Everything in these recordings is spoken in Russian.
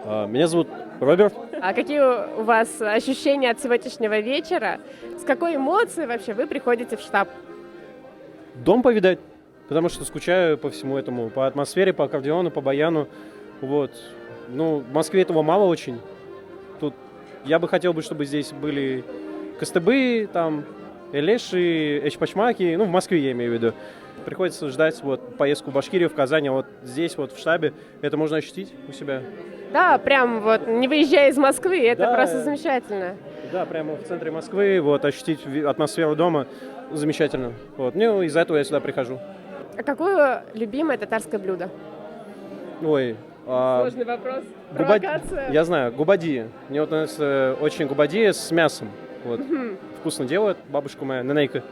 Меня зовут Роберт. А какие у вас ощущения от сегодняшнего вечера? С какой эмоцией вообще вы приходите в штаб? Дом повидать, потому что скучаю по всему этому, по атмосфере, по аккордеону, по баяну. Вот. Ну, в Москве этого мало очень. Тут я бы хотел, чтобы здесь были костыбы, там, элеши, эчпачмаки, ну, в Москве я имею в виду. Приходится ждать вот поездку в Башкирию, в Казань, а вот здесь вот в штабе это можно ощутить у себя. Да, прям вот не выезжая из Москвы, это Да, просто замечательно. Да, прямо в центре Москвы, вот, ощутить атмосферу дома замечательно. Вот. Ну, из-за этого я сюда прихожу. А какое любимое татарское блюдо? Ой, Сложный вопрос. Провокация. я знаю, губади. Мне вот нравится очень губади с мясом. Вот. Вкусно делает бабушка моя, ненейка.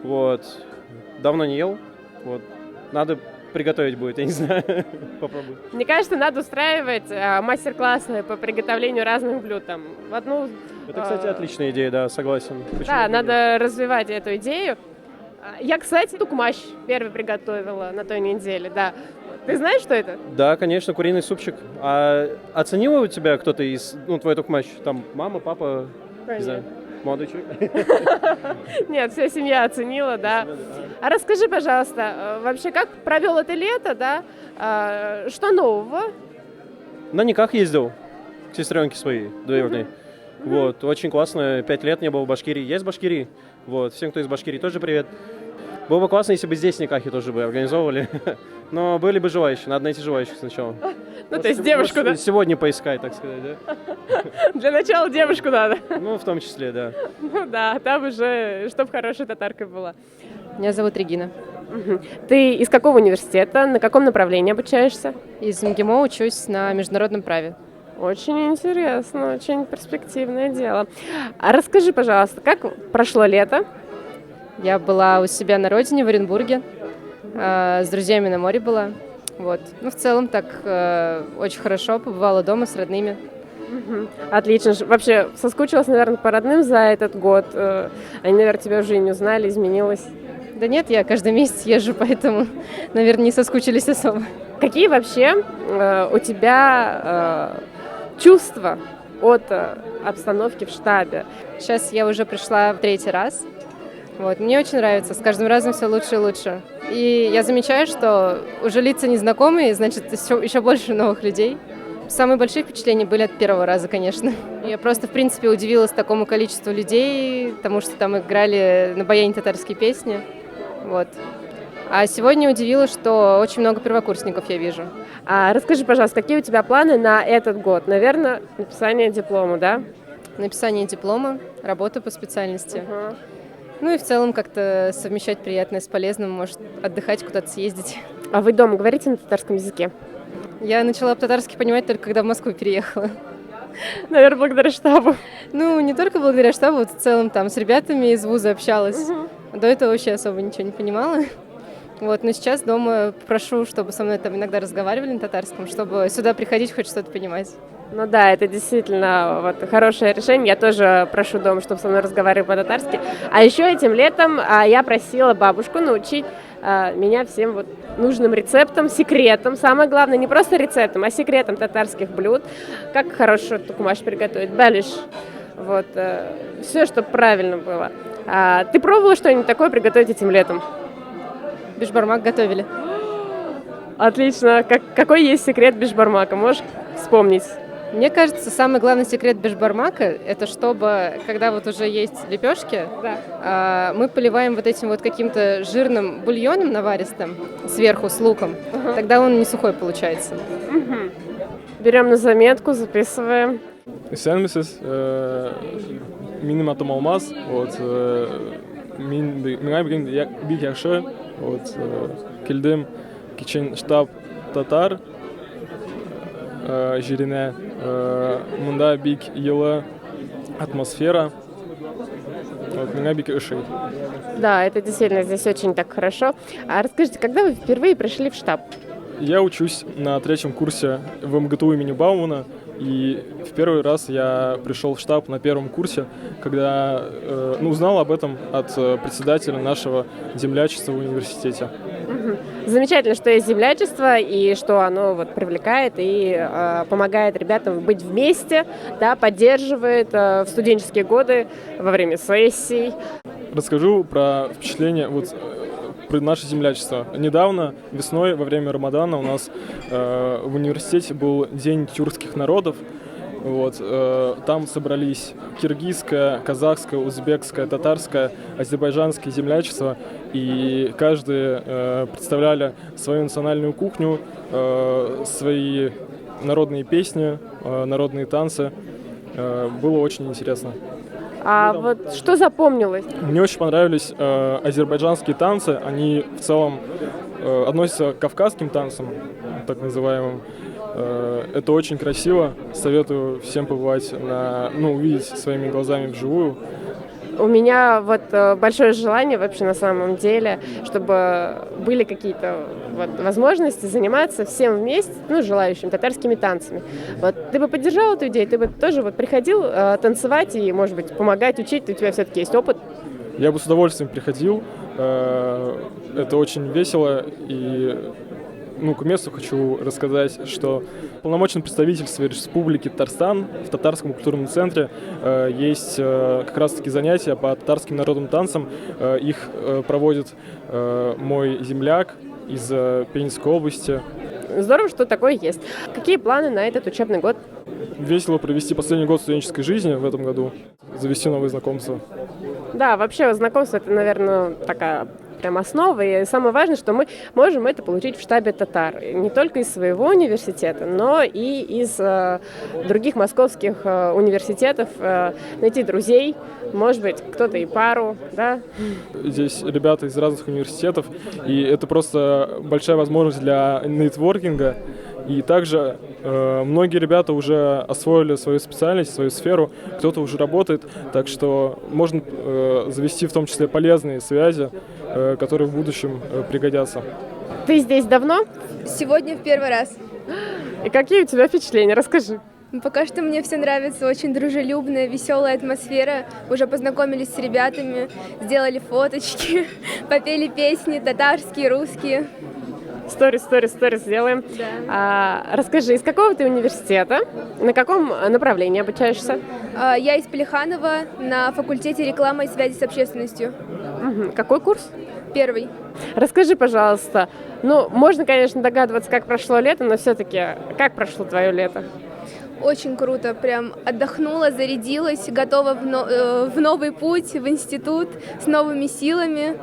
Вот. Давно не ел. Вот. Надо приготовить будет, я не знаю. Попробуй. Мне кажется, надо устраивать мастер-классы по приготовлению разных блюд. Там, в одну, Это, кстати, отличная идея, да, согласен. Почему да, бы и надо развивать эту идею. Я, кстати, тукмаш первый приготовила на той неделе, да. Ты знаешь, что это? нет? Да, конечно, куриный супчик. А оценила у тебя кто-то из, твой тукмач? Там мама, папа, не знаю, молодой человек? Нет, вся семья оценила, да. А расскажи, пожалуйста, вообще, как провел это лето, да? Что нового? На никах ездил к сестренке своей двоюродной. Вот, очень классно, 5 лет не был в Башкирии. Я из Башкирии, вот, всем, кто из Башкирии, тоже привет. Было бы классно, если бы здесь никахи тоже бы организовывали, но были бы желающие, надо найти желающих сначала. Ну, то есть девушку, да? Сегодня поискать, так сказать, да? Для начала девушку надо. Ну, в том числе, да. Ну да, там уже, чтоб хорошей татаркой была. Меня зовут Регина. Ты из какого университета, на каком направлении обучаешься? Из МГИМО учусь на международном праве. Очень интересно, очень перспективное дело. А расскажи, пожалуйста, как прошло лето? Я была у себя на родине в Оренбурге, с друзьями на море была. Вот. Ну, в целом так очень хорошо, побывала дома с родными. Отлично. Вообще, соскучилась, наверное, по родным за этот год. Они, наверное, тебя уже и не узнали, изменилось. Да нет, я каждый месяц езжу, поэтому, наверное, не соскучились особо. Какие вообще у тебя чувства от обстановки в штабе? Сейчас я уже пришла в 3-й раз. Вот. Мне очень нравится, с каждым разом все лучше и лучше. И я замечаю, что уже лица незнакомые, значит, еще больше новых людей. Самые большие впечатления были от первого раза, конечно. Я просто, в принципе, удивилась такому количеству людей, потому что там играли на баяне татарские песни. Вот. А сегодня удивило, что очень много первокурсников я вижу. А расскажи, пожалуйста, какие у тебя планы на этот год? Наверное, написание диплома, да? Написание диплома, работа по специальности. Ну и в целом как-то совмещать приятное с полезным, может, отдыхать, куда-то съездить. А вы дома говорите на татарском языке? Я начала по-татарски понимать только когда в Москву переехала. Наверное, благодаря штабу. Ну, не только благодаря штабу, вот в целом там с ребятами из вуза общалась. До этого вообще особо ничего не понимала. Вот, но сейчас дома прошу, чтобы со мной там иногда разговаривали на татарском, чтобы сюда приходить, хоть что-то понимать. Ну да, это действительно вот хорошее решение. Я тоже прошу дома, чтобы со мной разговаривали по-татарски. А еще этим летом я просила бабушку научить меня всем вот нужным рецептам, секретам. Самое главное, не просто рецептам, а секретам татарских блюд. Как хорошо тукмаш приготовить, балиш. Вот, все, чтобы правильно было. Ты пробовала что-нибудь такое приготовить этим летом? Бишбармак готовили. Отлично. Какой есть секрет бишбармака? Можешь вспомнить? Мне кажется, самый главный секрет бишбармака – это чтобы, когда вот уже есть лепешки, мы поливаем вот этим вот каким-то жирным бульоном наваристым сверху с луком. Тогда он не сухой получается. Берем на заметку, записываем. Исәнмесез, минем атым Алмаз, вот, миңа бик яхшы, вот, килдем кичен штаб татар җиренә, монда бик йылы атмосфера, вот, миңа бик ошый. Да, это действительно здесь очень так хорошо. А расскажите, когда вы впервые пришли в штаб? Я учусь на 3-м курсе в МГТУ имени Баумана, и в первый раз я пришел в штаб на 1-м курсе, когда узнал об этом от председателя нашего землячества в университете. Замечательно, что есть землячество и что оно вот привлекает и помогает ребятам быть вместе, да, поддерживает в студенческие годы во время сессий. Расскажу про впечатление про наше землячество. Недавно, весной, во время Рамадана, у нас в университете был День тюркских народов. Там собрались киргизское, казахское, узбекское, татарское, азербайджанское землячество, и каждый представляли свою национальную кухню, свои народные песни, народные танцы. Было очень интересно. А вот что запомнилось? Мне очень понравились азербайджанские танцы. Они в целом относятся к кавказским танцам, так называемым. Это очень красиво. Советую всем побывать, увидеть своими глазами вживую. У меня вот большое желание вообще на самом деле, чтобы были какие-то возможности заниматься всем вместе, желающим татарскими танцами. Вот ты бы поддержал эту идею, ты бы тоже приходил танцевать и, может быть, помогать, учить, у тебя все-таки есть опыт? Я бы с удовольствием приходил. Это очень весело. И к месту хочу рассказать, что в полномочном представительстве Республики Татарстан в Татарском культурном центре есть как раз-таки занятия по татарским народным танцам. Их проводит мой земляк из Пензенской области. Здорово, что такое есть. Какие планы на этот учебный год? Весело провести последний год студенческой жизни в этом году, завести новые знакомства. Да, вообще знакомство — это, наверное, такая прям основа, и самое важное, что мы можем это получить в штабе татар. Не только из своего университета, но и из других московских университетов. Найти друзей, может быть, кто-то и пару, да? Здесь ребята из разных университетов, и это просто большая возможность для нетворкинга. И также многие ребята уже освоили свою специальность, свою сферу, кто-то уже работает, так что можно завести в том числе полезные связи, которые в будущем пригодятся. Ты здесь давно? Сегодня в первый раз. И какие у тебя впечатления? Расскажи. Пока что мне все нравится, очень дружелюбная, веселая атмосфера. Уже познакомились с ребятами, сделали фоточки, попели песни татарские, русские. Сторис сделаем. Да. Расскажи, из какого ты университета? На каком направлении обучаешься? Я из Плеханова на факультете рекламы и связи с общественностью. Угу. Какой курс? Первый. Расскажи, пожалуйста. Можно, конечно, догадываться, как прошло лето, но все-таки как прошло твое лето? Очень круто, прям отдохнула, зарядилась, готова в новый путь, в институт с новыми силами,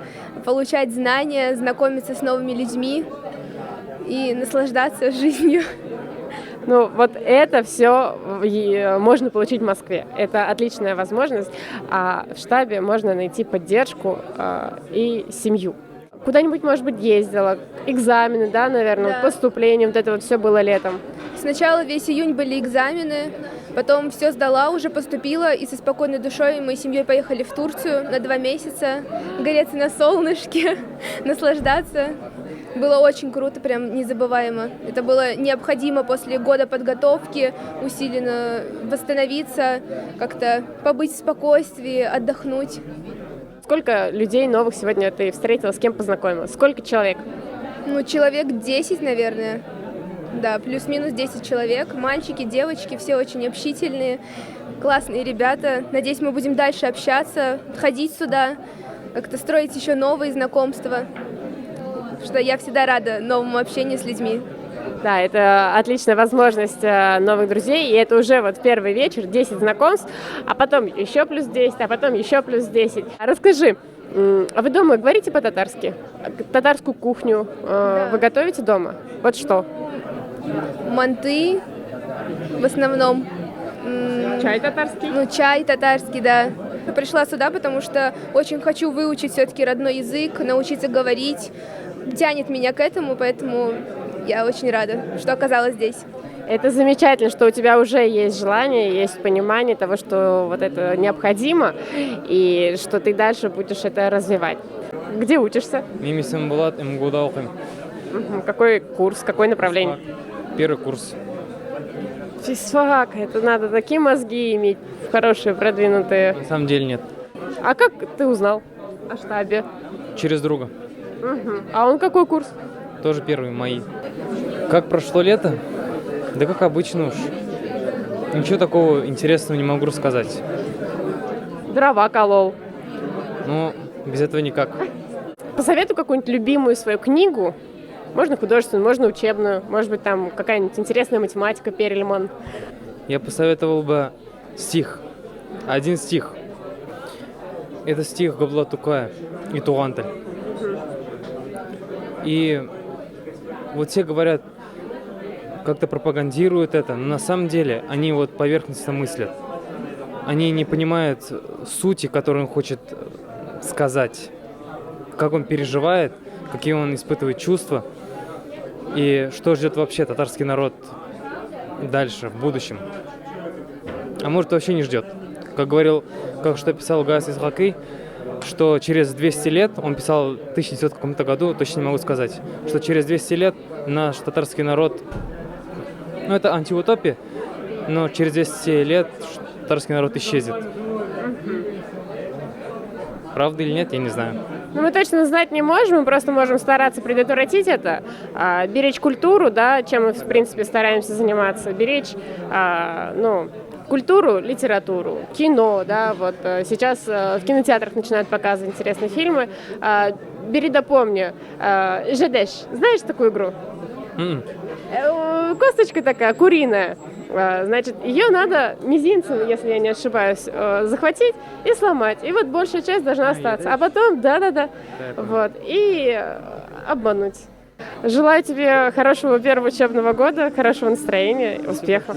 получать знания, знакомиться с новыми людьми и наслаждаться жизнью. Это все можно получить в Москве. Это отличная возможность, а в штабе можно найти поддержку и семью. Куда-нибудь, может быть, ездила, экзамены, да, наверное, Да. Поступление, это все было летом. Сначала весь июнь были экзамены, потом все сдала, уже поступила, и со спокойной душой мы с семьей поехали в Турцию на 2 месяца, греться на солнышке, наслаждаться. Было очень круто, прям незабываемо. Это было необходимо после года подготовки, усиленно восстановиться, как-то побыть в спокойствии, отдохнуть. Сколько людей новых сегодня ты встретила, с кем познакомилась? Сколько человек? Человек 10, наверное. Да, плюс-минус 10 человек. Мальчики, девочки, все очень общительные, классные ребята. Надеюсь, мы будем дальше общаться, ходить сюда, как-то строить еще новые знакомства. Что я всегда рада новому общению с людьми. Да, это отличная возможность новых друзей, и это уже первый вечер, 10 знакомств, а потом еще плюс 10, а потом еще плюс 10. Расскажи, а вы дома говорите по-татарски? Татарскую кухню вы готовите дома? Вот что? Манты в основном. Чай татарский? Чай татарский, да. Пришла сюда, потому что очень хочу выучить все-таки родной язык, научиться говорить. Тянет меня к этому, поэтому я очень рада, что оказалась здесь. Это замечательно, что у тебя уже есть желание, есть понимание того, что это необходимо, и что ты дальше будешь это развивать. Где учишься? Менің есімім Болат, МГУ-да оқимын. Какой курс, какое направление? Первый курс. Физфак, это надо такие мозги иметь, хорошие, продвинутые. На самом деле нет. А как ты узнал о штабе? Через друга. А он какой курс? тоже первые мои. Как прошло лето? Да как обычно уж. Ничего такого интересного не могу рассказать. Дрова колол. Но без этого никак. Посоветуй какую-нибудь любимую свою книгу. Можно художественную, можно учебную. Может быть, там какая-нибудь интересная математика, Перельман. Я посоветовал бы стих. Один стих. Это стих Габдулла Тукая и Туғантіль. И вот все говорят, как-то пропагандируют это, но на самом деле они вот поверхностно мыслят. Они не понимают сути, которую он хочет сказать, как он переживает, какие он испытывает чувства и что ждет вообще татарский народ дальше, в будущем. А может, вообще не ждет. Как говорил, как что писал Гаас Исхакый, что через 200 лет, он писал в 1900 каком-то году, точно не могу сказать, что через 200 лет наш татарский народ, ну это антиутопия, но через 200 лет татарский народ исчезнет. Правда или нет, я не знаю. Ну, мы точно знать не можем, мы просто можем стараться предотвратить это, беречь культуру, да, чем мы, в принципе, стараемся заниматься, беречь, культуру, литературу, кино, да, вот сейчас в кинотеатрах начинают показывать интересные фильмы. Бери да помни, Жедеш, знаешь такую игру? Косточка такая, куриная. Значит, ее надо мизинцем, если я не ошибаюсь, захватить и сломать. И вот большая часть должна остаться. А потом, вот, и обмануть. Желаю тебе хорошего первого учебного года, хорошего настроения, успехов.